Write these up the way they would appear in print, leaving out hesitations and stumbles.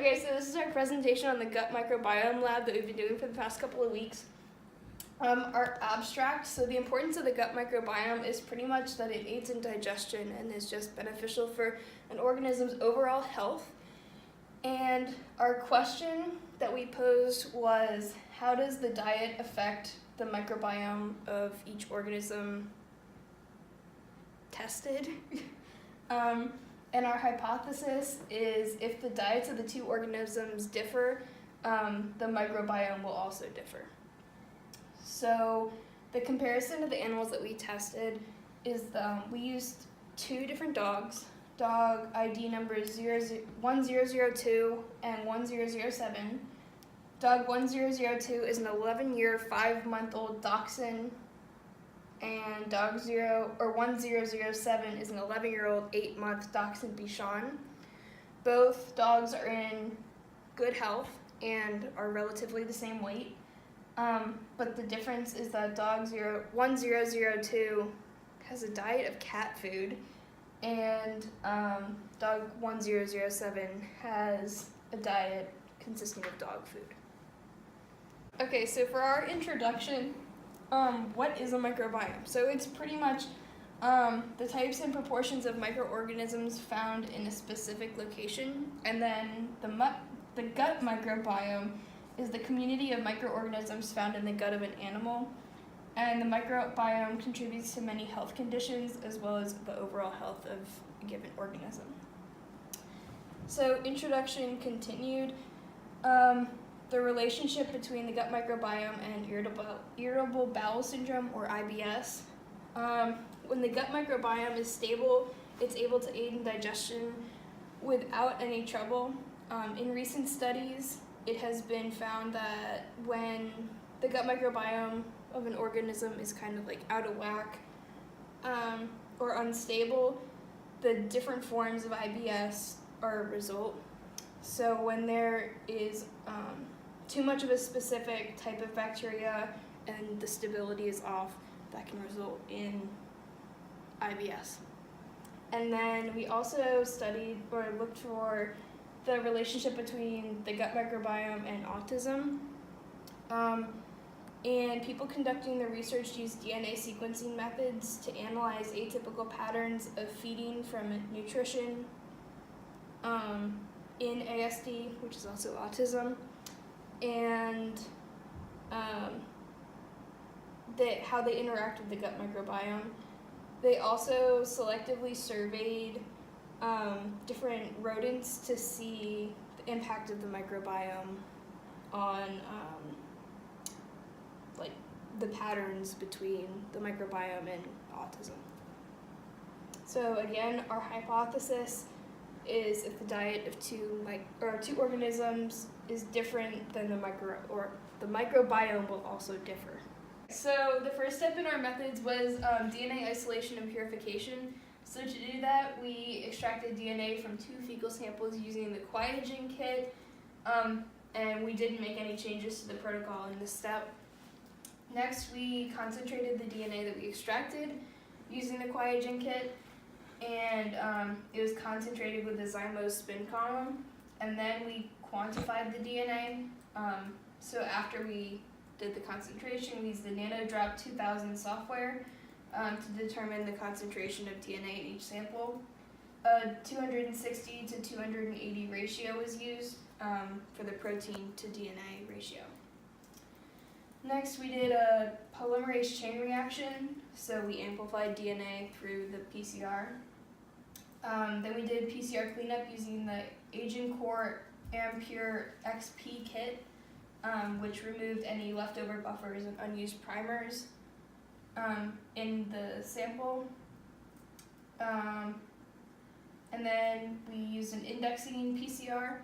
Okay, so this is our presentation on the gut microbiome lab that we've been doing for the past couple of weeks. Our abstract, so the importance of the gut microbiome is pretty much that it aids in digestion and is just beneficial for an organism's overall health. And our question that we posed was, how does the diet affect the microbiome of each organism tested? And our hypothesis is if the diets of the two organisms differ, the microbiome will also differ. So the comparison of the animals that we tested is we used two different dogs, dog ID numbers 1002 and 1007. Dog 1002 is an 11-year, 5-month-old dachshund, and dog 1007 is an 11-year-old, 8-month dachshund Bichon. Both dogs are in good health and are relatively the same weight. But the difference is that dog 1002 has a diet of cat food, and dog 1007 has a diet consisting of dog food. Okay, so for our introduction, what is a microbiome? So it's pretty much the types and proportions of microorganisms found in a specific location, and then the gut microbiome is the community of microorganisms found in the gut of an animal, and the microbiome contributes to many health conditions as well as the overall health of a given organism. So introduction continued. The relationship between the gut microbiome and irritable bowel syndrome, or IBS. When the gut microbiome is stable, it's able to aid in digestion without any trouble. In recent studies, it has been found that when the gut microbiome of an organism is kind of like out of whack or unstable, the different forms of IBS are a result. So when there is too much of a specific type of bacteria and the stability is off, that can result in IBS. And then we also studied or looked for the relationship between the gut microbiome and autism. And people conducting the research used DNA sequencing methods to analyze atypical patterns of feeding from nutrition in ASD, which is also autism, and how they interact with the gut microbiome. They also selectively surveyed different rodents to see the impact of the microbiome on like the patterns between the microbiome and autism. So again, our hypothesis is if the diet of two organisms is different, then the microbiome will also differ. So the first step in our methods was DNA isolation and purification. So to do that, we extracted DNA from 2 fecal samples using the QIAGEN kit, and we didn't make any changes to the protocol in this step. Next, we concentrated the DNA that we extracted using the QIAGEN kit, and it was concentrated with the Zymos spin column, and then we quantified the DNA. So after we did the concentration, we used the NanoDrop 2000 software to determine the concentration of DNA in each sample. A 260 to 280 ratio was used for the protein to DNA ratio. Next, we did a polymerase chain reaction, so we amplified DNA through the PCR. Then we did PCR cleanup using the AgentCore AmPure XP kit, which removed any leftover buffers and unused primers in the sample. And then we used an indexing PCR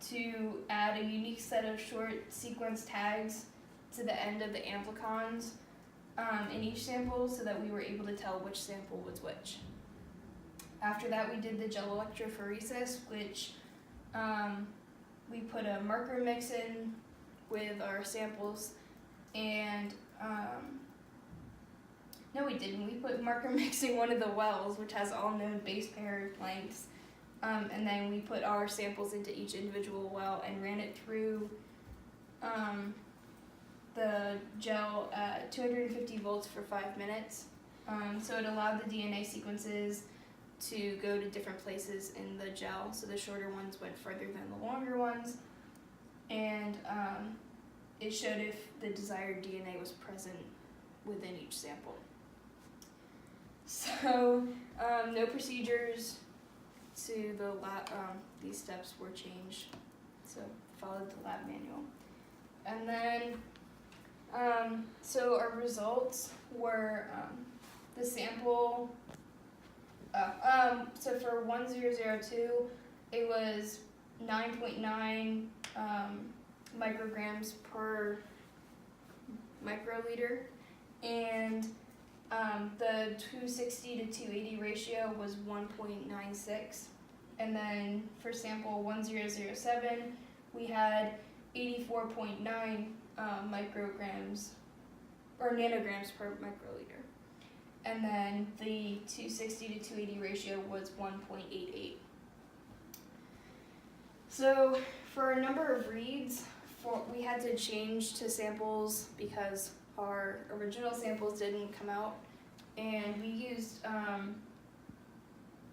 to add a unique set of short sequence tags to the end of the amplicons in each sample so that we were able to tell which sample was which. After that, we did the gel electrophoresis, which we put a marker mix in with our samples, and no, we didn't. We put marker mix in one of the wells, which has all known base pair lengths, and then we put our samples into each individual well and ran it through the gel at 250 volts for 5 minutes. So it allowed the DNA sequences to go to different places in the gel. So the shorter ones went further than the longer ones. And it showed if the desired DNA was present within each sample. So no procedures to the lab, these steps were changed. So followed the lab manual. And then, so our results were the sample, so for 1002, it was 9.9 micrograms per microliter, and the 260 to 280 ratio was 1.96. And then for sample 1007, we had 84.9 micrograms or nanograms per microliter. And then the 260 to 280 ratio was 1.88. So for a number of reads, we had to change to samples because our original samples didn't come out, and we used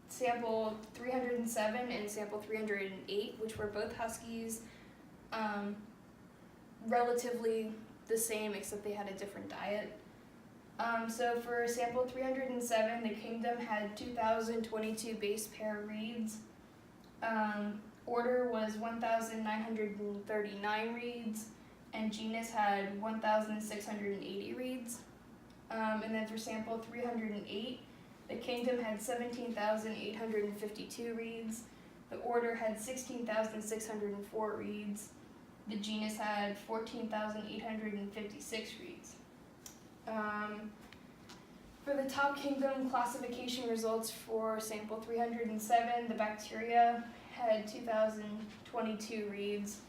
sample 307 and sample 308, which were both Huskies, relatively the same except they had a different diet. So for sample 307, the kingdom had 2,022 base pair reads. Order was 1,939 reads, and genus had 1,680 reads. And then for sample 308, the kingdom had 17,852 reads. The order had 16,604 reads. The genus had 14,856 reads. For the top kingdom classification results for sample 307, the bacteria had 2,022 reads,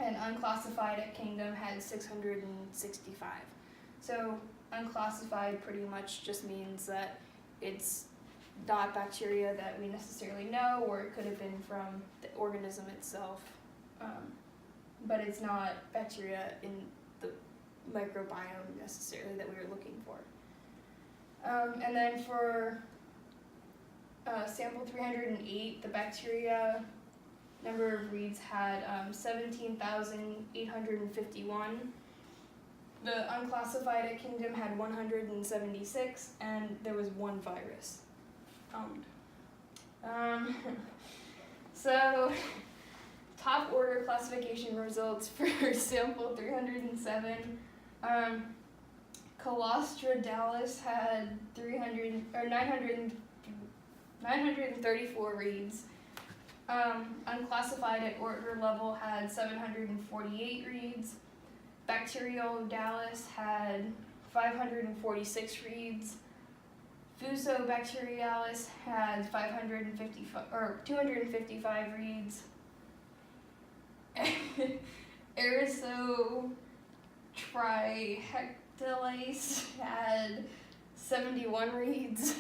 and unclassified at kingdom had 665. So unclassified pretty much just means that it's not bacteria that we necessarily know, or it could have been from the organism itself, but it's not bacteria in the microbiome necessarily that we were looking for. And then for sample 308, the bacteria number of reads had 17,851. The unclassified at kingdom had 176, and there was one virus found. So top order classification results for sample 307. Colostrodalis had 934 reads. Unclassified at order level had 748 reads. Bacteriodalus had 546 reads. Fusobacterialis had 255 reads. Erythrotrihectales had 71 reads.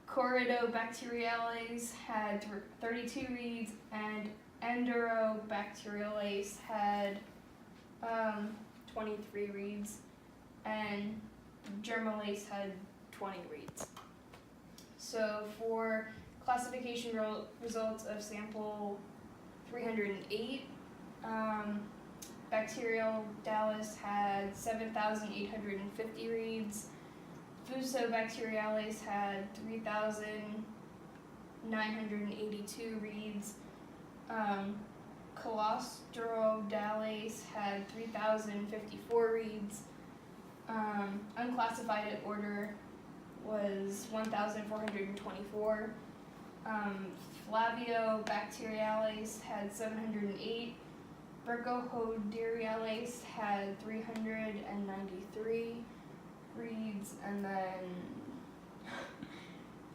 Corydobacteriales had 32 reads, and Endurobacteriales had 23 reads, and Germolase had 20 reads. So for classification results of sample 308, Bacteriodalus had 7,850 reads. Fusobacteriales had 3,982 reads. Colostrodalis had 3,054 reads. Unclassified at order was 1,424. Flaviobacteriales had 708. Burkholdeриales had 393 reads, and then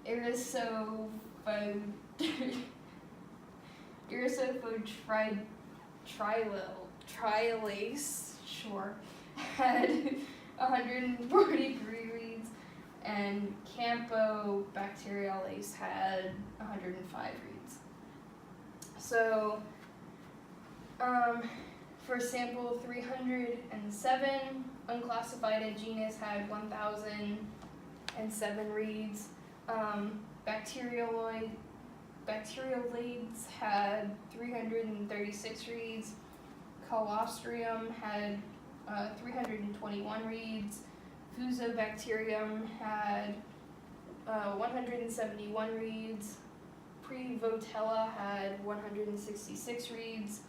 Erythrophotriolase, sure, had 143 reads. and Campylobacteriales had 105 reads. So for sample 307, unclassified genus had 1,007 reads. Bacteriolades had 336 reads. Colostrum had 321 reads. Fusobacterium had 171 reads. Prevotella had 166 reads.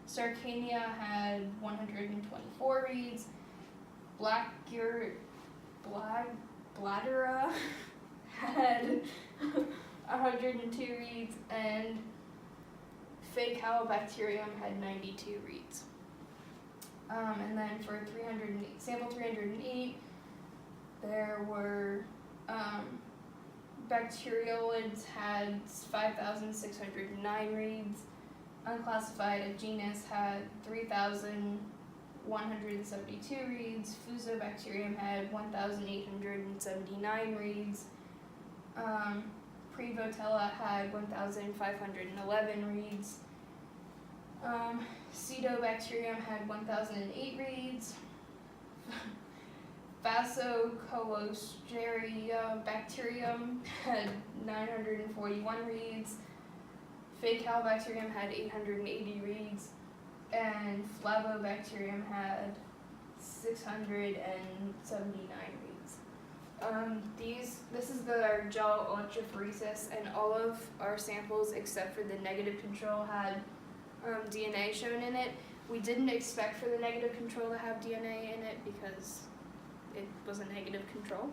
Sarcania had 124 reads. Bladera had 102 reads, and Faecalibacterium had 92 reads. And then for sample 308, there were bacteriolids had 5,609 reads. Unclassified genus had 3,172 reads. Fusobacterium had 1,879 reads. Prevotella had 1,511 reads. Cetobacterium had 1,008 reads. Phascocolostria had 941 reads. Faecalibacterium had 880 reads, and Flavobacterium had 679 reads. This is our gel electrophoresis, and all of our samples except for the negative control had DNA shown in it. We didn't expect for the negative control to have DNA in it because it was a negative control.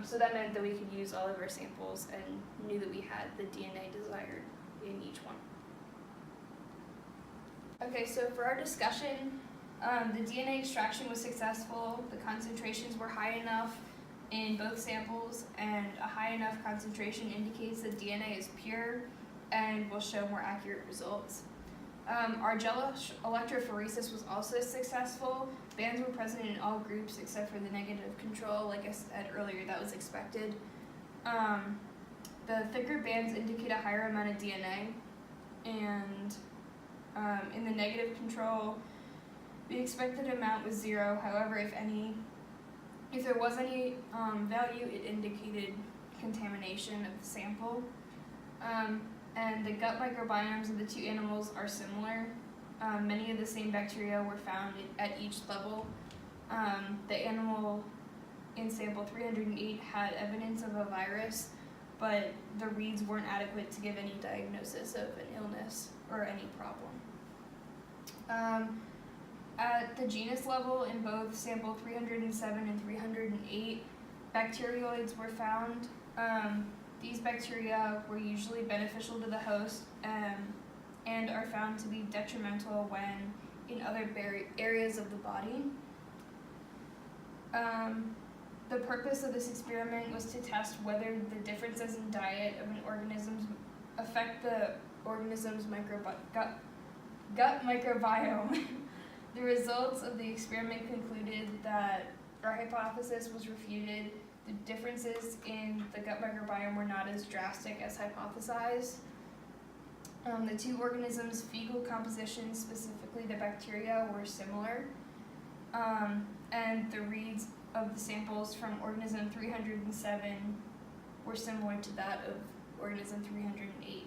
So that meant that we could use all of our samples and knew that we had the DNA desired in each one. Okay, so for our discussion, the DNA extraction was successful. The concentrations were high enough in both samples, and a high enough concentration indicates that DNA is pure and will show more accurate results. Our gel electrophoresis was also successful. Bands were present in all groups except for the negative control. Like I said earlier, that was expected. The thicker bands indicate a higher amount of DNA, and in the negative control, the expected amount was 0. However, if there was any value, it indicated contamination of the sample. And the gut microbiomes of the two animals are similar. Many of the same bacteria were found at each level. The animal in sample 308 had evidence of a virus, but the reads weren't adequate to give any diagnosis of an illness or any problem. At the genus level, in both sample 307 and 308, bacterioloids were found. These bacteria were usually beneficial to the host and are found to be detrimental when in other areas of the body. The purpose of this experiment was to test whether the differences in diet of an organism affect the organism's gut microbiome. The results of the experiment concluded that our hypothesis was refuted. The differences in the gut microbiome were not as drastic as hypothesized. The two organisms' fecal compositions, specifically the bacteria, were similar. And the reads of the samples from organism 307 were similar to that of organism 308.